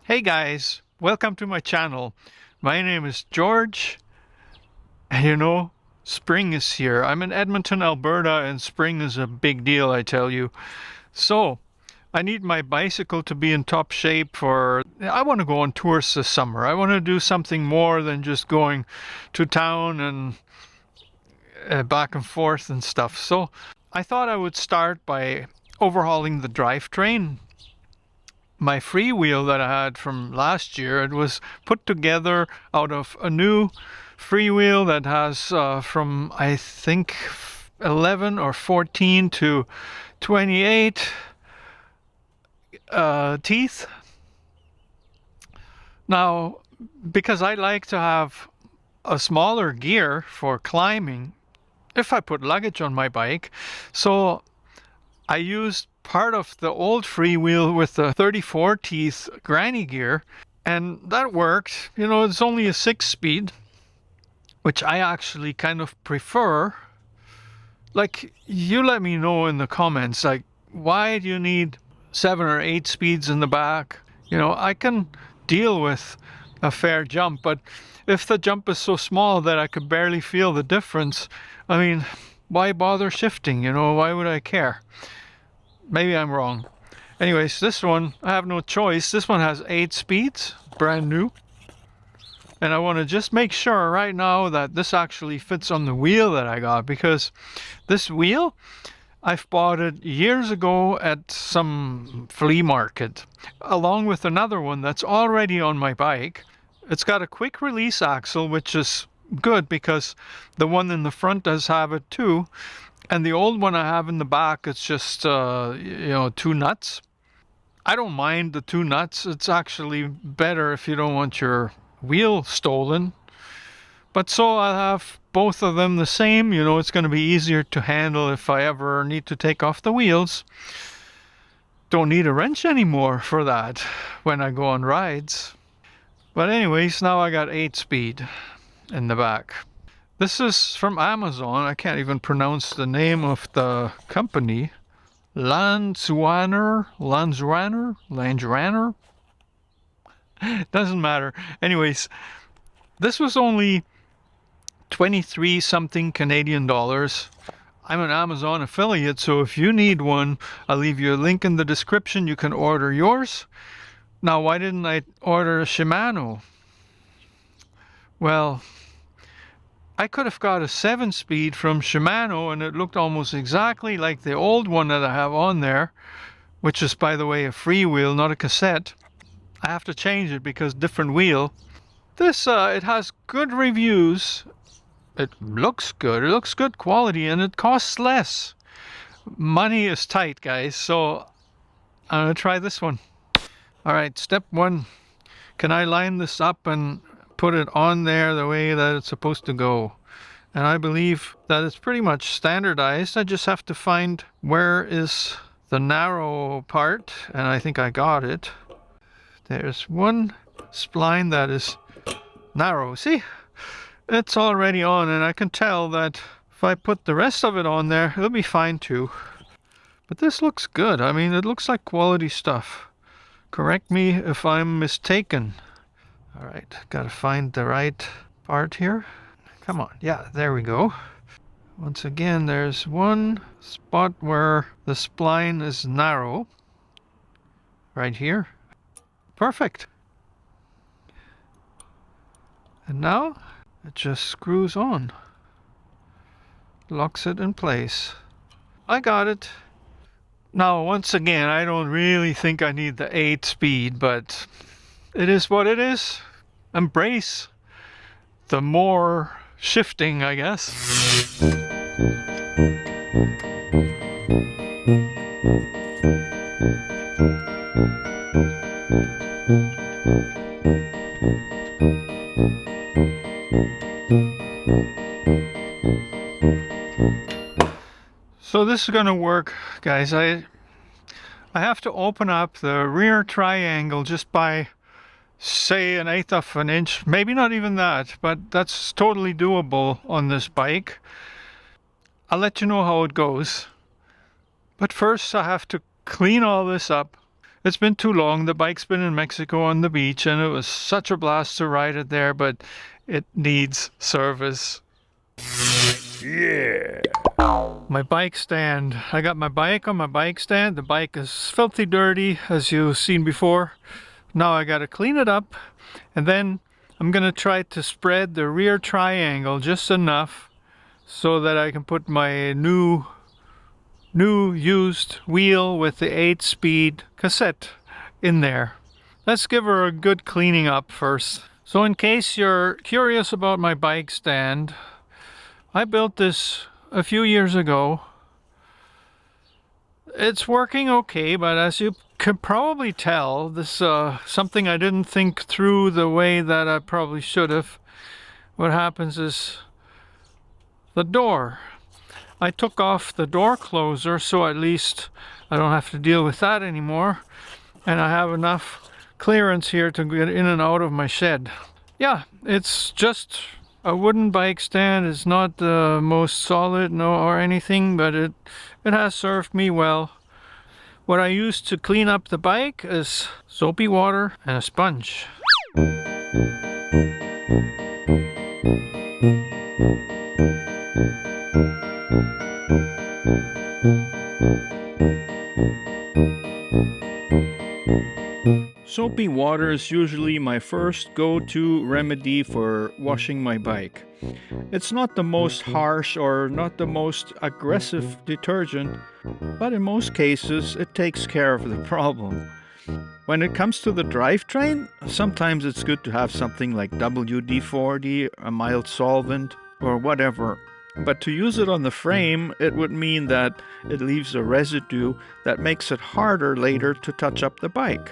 Hey guys, welcome to my channel. My name is George, and spring is here. I'm in Edmonton, Alberta, and spring is a big deal, I tell you. So, I need my bicycle to be in top shape I want to go on tours this summer. I want to do something more than just going to town and back and forth and stuff. So, I thought I would start by overhauling the drivetrain. My Freewheel that I had from last year, it was put together out of a new Freewheel that has from I think 11 or 14 to 28 teeth. Now, because I like to have a smaller gear for climbing if I put luggage on my bike, so I used part of the old Freewheel with the 34 teeth granny gear, and that worked. It's only a 6-speed, which I actually kind of prefer. Like, you let me know in the comments, like, why do you need 7 or 8 speeds in the back? I can deal with a fair jump, but if the jump is so small that I could barely feel the difference, I mean, why bother shifting? Why would I care? Maybe I'm wrong. Anyways, this one, I have no choice. This one has 8 speeds, brand new. And I want to just make sure right now that this actually fits on the wheel that I got, because this wheel, I've bought it years ago at some flea market, along with another one that's already on my bike. It's got a quick release axle, which is good because the one in the front does have it too. And the old one I have in the back, it's just, 2 nuts. I don't mind the 2 nuts. It's actually better if you don't want your wheel stolen. But so I'll have both of them the same. It's going to be easier to handle if I ever need to take off the wheels. Don't need a wrench anymore for that when I go on rides. But anyways, now I got 8 speed in the back. This is from Amazon. I can't even pronounce the name of the company. Landsranner? Doesn't matter. Anyways, this was only 23 something Canadian dollars. I'm an Amazon affiliate, so if you need one, I'll leave you a link in the description. You can order yours. Now, why didn't I order a Shimano? Well, I could have got a 7-speed from Shimano, and it looked almost exactly like the old one that I have on there, which is, by the way, a Freewheel, not a cassette. I have to change it because different wheel. This, it has good reviews. It looks good. It looks good quality, and it costs less. Money is tight, guys, so I'm going to try this one. All right, step 1. Can I line this up and put it on there the way that it's supposed to go? And I believe that it's pretty much standardized. I just have to find where is the narrow part, and I think I got it. There's one spline that is narrow. See, it's already on, and I can tell that if I put the rest of it on there, it'll be fine too. But this looks good. I mean, it looks like quality stuff. Correct me if I'm mistaken. All right, gotta find the right part here. Come on, yeah, there we go. Once again, there's one spot where the spline is narrow. Right here. Perfect. And now it just screws on. Locks it in place. I got it. Now, once again, I don't really think I need the 8-speed, but it is what it is. Embrace the more shifting, I guess. So this is going to work, guys. I have to open up the rear triangle just by, say, 1/8 of an inch, maybe not even that, but that's totally doable on this bike. I'll let you know how it goes. But first I have to clean all this up It's been too long. The bike's been in Mexico on the beach, and it was such a blast to ride it there, but it needs service. Yeah. My bike stand. I got my bike on my bike stand. The bike is filthy dirty, as you've seen before. Now I gotta clean it up, and then I'm gonna try to spread the rear triangle just enough so that I can put my new used wheel with the 8-speed cassette in there. Let's give her a good cleaning up first. So in case you're curious about my bike stand, I built this a few years ago. It's working okay, but as you could probably tell, this something I didn't think through the way that I probably should have. What happens is the door. I took off the door closer, so at least I don't have to deal with that anymore, and I have enough clearance here to get in and out of my shed. Yeah, it's just a wooden bike stand. It's not the most solid or anything, but it has served me well. What I use to clean up the bike is soapy water and a sponge. Soapy water is usually my first go-to remedy for washing my bike. It's not the most harsh or not the most aggressive detergent, but in most cases it takes care of the problem. When it comes to the drivetrain, sometimes it's good to have something like WD-40, a mild solvent, or whatever. But to use it on the frame, it would mean that it leaves a residue that makes it harder later to touch up the bike.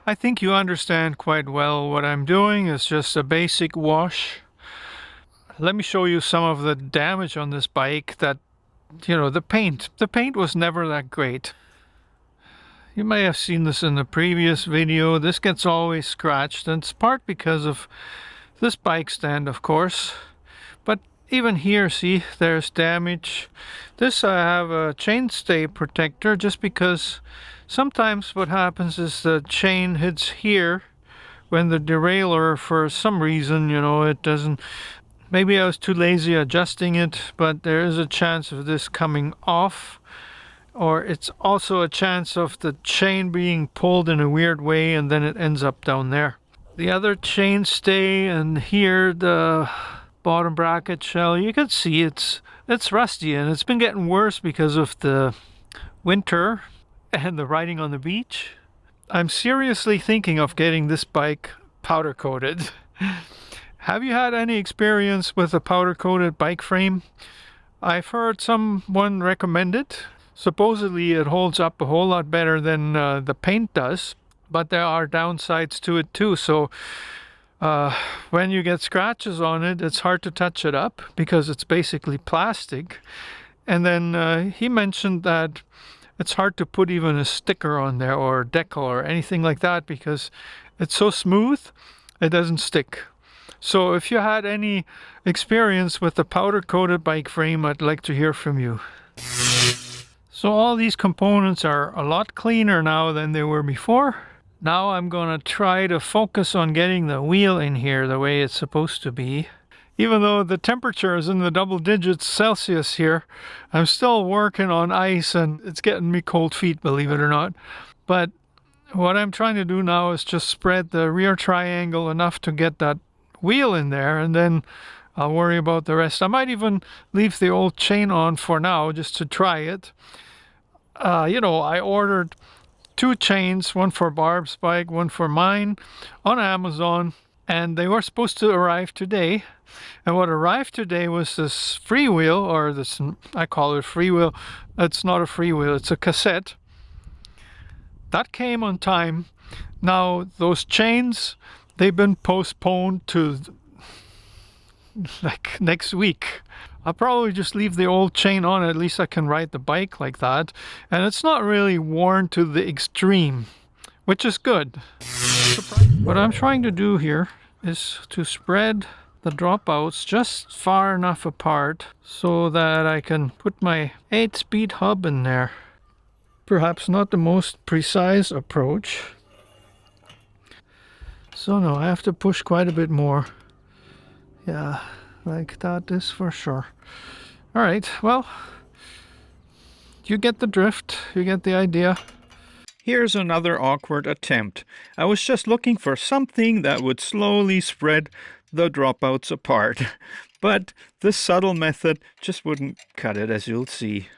I think you understand quite well what I'm doing. It's just a basic wash. Let me show you some of the damage on this bike. That, you know, the paint was never that great. You may have seen this in the previous video. This gets always scratched, and it's part because of this bike stand, of course. But even here, see, there's damage. This I have a chainstay protector just because sometimes what happens is the chain hits here when the derailleur, for some reason, you know, it doesn't. Maybe I was too lazy adjusting it, but there is a chance of this coming off. Or it's also a chance of the chain being pulled in a weird way and then it ends up down there. The other chainstay, and here the bottom bracket shell, you can see it's rusty, and it's been getting worse because of the winter and the riding on the beach. I'm seriously thinking of getting this bike powder coated. Have you had any experience with a powder coated bike frame? I've heard someone recommend it. Supposedly it holds up a whole lot better than the paint does, but there are downsides to it too. So when you get scratches on it, it's hard to touch it up because it's basically plastic. And then he mentioned that it's hard to put even a sticker on there or a decal or anything like that because it's so smooth, it doesn't stick. So if you had any experience with the powder coated bike frame, I'd like to hear from you. So all these components are a lot cleaner now than they were before. Now I'm going to try to focus on getting the wheel in here the way it's supposed to be. Even though the temperature is in the double digits Celsius here, I'm still working on ice and it's getting me cold feet, believe it or not. But what I'm trying to do now is just spread the rear triangle enough to get that wheel in there, and then I'll worry about the rest. I might even leave the old chain on for now just to try it. You know, I ordered 2 chains, one for Barb's bike, one for mine, on Amazon, and they were supposed to arrive today. And what arrived today was this Freewheel, or this, I call it Freewheel. It's not a Freewheel, it's a cassette. That came on time. Now those chains, they've been postponed to like next week. I'll probably just leave the old chain on, at least I can ride the bike like that. And it's not really worn to the extreme, which is good. What I'm trying to do here is to spread the dropouts just far enough apart so that I can put my 8-speed hub in there. perhaps not the most precise approach. So no, I have to push quite a bit more. Yeah, like that is for sure. Alright, well, you get the drift, you get the idea. Here's another awkward attempt. I was just looking for something that would slowly spread the dropouts apart. But this subtle method just wouldn't cut it, as you'll see.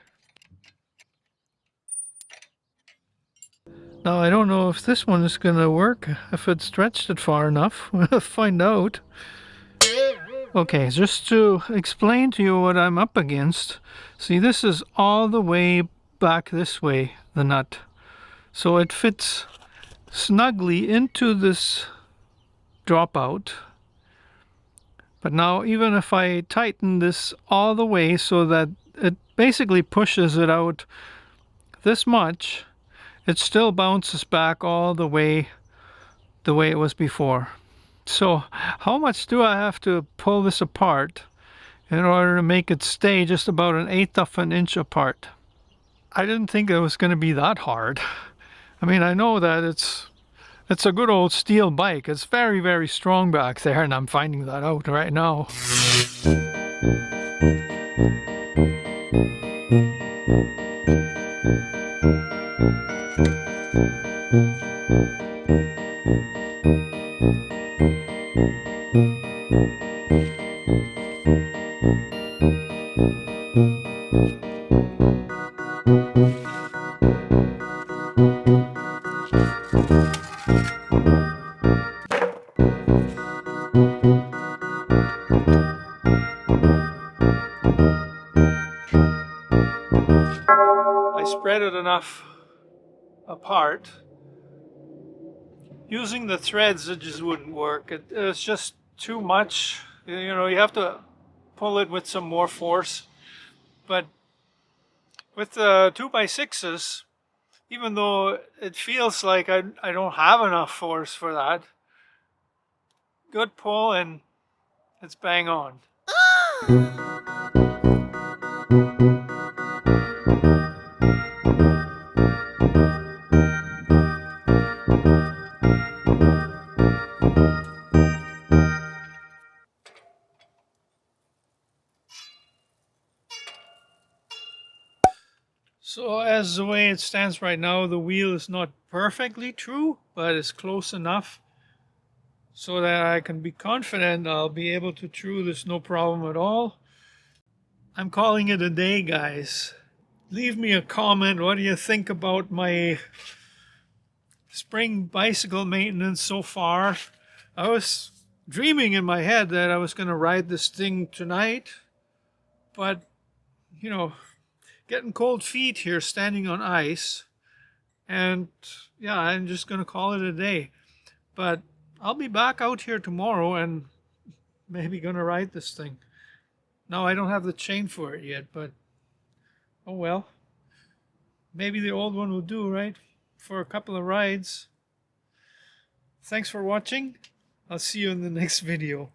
Now I don't know if this one is gonna work, if it stretched it far enough. We'll find out. Okay, just to explain to you what I'm up against. See, this is all the way back this way, the nut. So it fits snugly into this dropout. But now even if I tighten this all the way so that it basically pushes it out this much, it still bounces back all the way it was before. So how much do I have to pull this apart in order to make it stay just about 1/8 of an inch apart? I didn't think it was going to be that hard. I mean, I know that it's a good old steel bike. It's very, very strong back there, and I'm finding that out right now. I spread it enough apart. Using the threads, it just wouldn't work. It's just too much. You know, you have to pull it with some more force. But with the 2x6s, even though it feels like I don't have enough force for that, good pull and it's bang on. So as the way it stands right now, the wheel is not perfectly true, but it's close enough so that I can be confident I'll be able to true this no problem at all. I'm calling it a day, guys. Leave me a comment. What do you think about my spring bicycle maintenance so far? I was dreaming in my head that I was going to ride this thing tonight, but you know, getting cold feet here standing on ice, and yeah, I'm just going to call it a day. But I'll be back out here tomorrow and maybe going to ride this thing. Now I don't have the chain for it yet, but oh well. Maybe the old one will do, right? For a couple of rides. Thanks for watching. I'll see you in the next video.